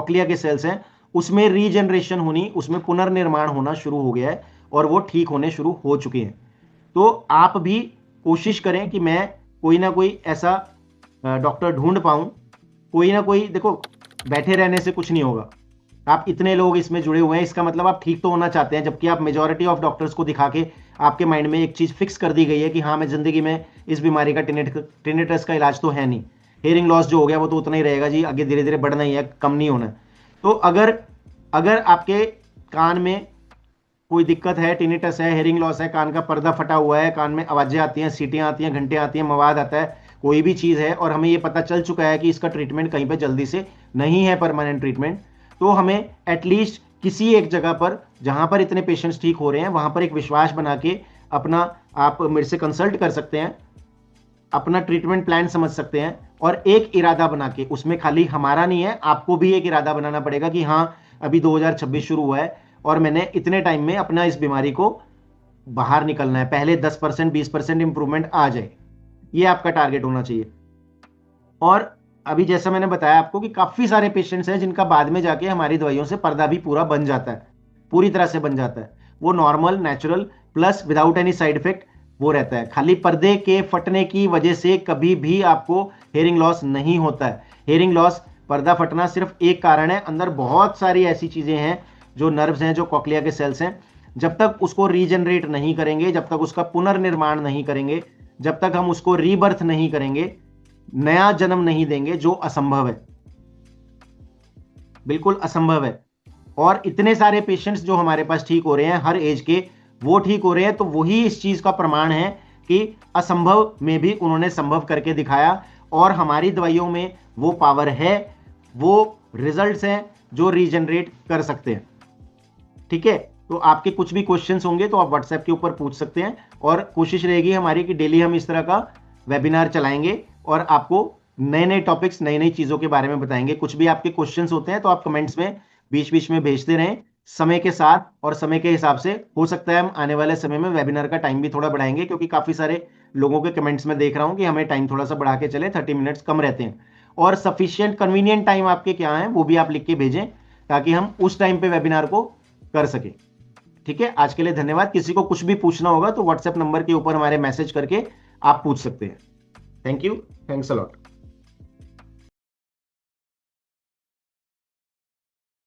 Cochlea के sales हैं उसमें रीजनरेशन होनी, उसमें पुनर्निर्माण होना शुरू हो गया है और वो ठीक होने शुरू हो चुके हैं। तो आप भी कोशिश करें कि मैं कोई ना कोई ऐसा डॉक्टर ढूंढ पाऊं, कोई ना कोई। देखो, बैठे रहने से कुछ नहीं होगा। आप इतने लोग इसमें जुड़े हुए हैं, इसका मतलब आप ठीक तो होना चाहते हैं, जबकि आप मेजॉरिटी ऑफ डॉक्टर्स को दिखा के आपके माइंड में एक चीज फिक्स कर दी गई है कि हाँ, मैं जिंदगी में इस बीमारी का टिनेटस का इलाज तो है नहीं, हेयरिंग लॉस जो हो गया वो तो उतना ही रहेगा जी, आगे धीरे धीरे बढ़ना ही है, कम नहीं होना। तो अगर अगर आपके कान में कोई दिक्कत है, टिनिटस है, हेयरिंग लॉस है, कान का पर्दा फटा हुआ है, कान में आवाजें आती हैं, सीटियां आती हैं, घंटे आती हैं, मवाद आता है, कोई भी चीज है और हमें ये पता चल चुका है कि इसका ट्रीटमेंट कहीं पे जल्दी से नहीं है, परमानेंट ट्रीटमेंट, तो हमें एटलीस्ट किसी एक जगह पर जहां पर इतने पेशेंट्स ठीक हो रहे हैं वहां पर एक विश्वास बना के अपना, आप मेरे से कंसल्ट कर सकते हैं, अपना ट्रीटमेंट प्लान समझ सकते हैं और एक इरादा बना के, उसमें खाली हमारा नहीं है, आपको भी एक इरादा बनाना पड़ेगा कि हाँ, अभी 2026 शुरू हुआ है और मैंने इतने टाइम में अपना इस बीमारी को बाहर निकलना है, पहले 10% 20% इंप्रूवमेंट आ जाए, ये आपका टारगेट होना चाहिए। और अभी जैसा मैंने बताया आपको कि काफी सारे पेशेंट्स हैं जिनका बाद में जाके हमारी दवाइयों से पर्दा भी पूरा बन जाता है, पूरी तरह से बन जाता है, वो normal, natural plus without any side effect वो रहता है। खाली पर्दे के फटने की वजह से कभी भी आपको हेयरिंग लॉस नहीं होता है। हेयरिंग लॉस, पर्दा फटना सिर्फ एक कारण है, अंदर बहुत सारी ऐसी चीजें हैं, जो नर्व्स हैं, जो कॉक्लिया के सेल्स हैं, जब तक उसको रीजनरेट नहीं करेंगे, जब तक उसका पुनर्निर्माण नहीं करेंगे, जब तक हम उसको रीबर्थ नहीं करेंगे, नया जन्म नहीं देंगे, जो असंभव है, बिल्कुल असंभव है। और इतने सारे पेशेंट्स जो हमारे पास ठीक हो रहे हैं हर एज के, वो ठीक हो रहे हैं, तो वही इस चीज का प्रमाण है कि असंभव में भी उन्होंने संभव करके दिखाया और हमारी दवाइयों में वो पावर है, वो रिजल्ट्स हैं जो रीजनरेट कर सकते हैं। ठीक है, तो आपके कुछ भी क्वेश्चंस होंगे तो आप व्हाट्सएप के ऊपर पूछ सकते हैं और कोशिश रहेगी हमारी कि डेली हम इस तरह का वेबिनार चलाएंगे और आपको नए नए टॉपिक्स, नई नई चीजों के बारे में बताएंगे। कुछ भी आपके क्वेश्चंस होते हैं तो आप कमेंट्स में बीच बीच में भेजते रहें, समय के साथ और समय के हिसाब से हो सकता है हम आने वाले समय में वेबिनार का टाइम भी थोड़ा बढ़ाएंगे, क्योंकि काफी सारे लोगों के कमेंट्स में देख रहा हूं कि हमें टाइम थोड़ा सा बढ़ा के चले, 30 मिनट्स कम रहते हैं। और सफिशियंट कन्वीनियंट टाइम आपके क्या है वो भी आप लिख के भेजें, ताकि हम उस टाइम पे वेबिनार को कर सके। ठीक है, आज के लिए धन्यवाद। किसी को कुछ भी पूछना होगा तो व्हाट्सएप नंबर के ऊपर हमारे मैसेज करके आप पूछ सकते हैं। Thank you, thanks a lot.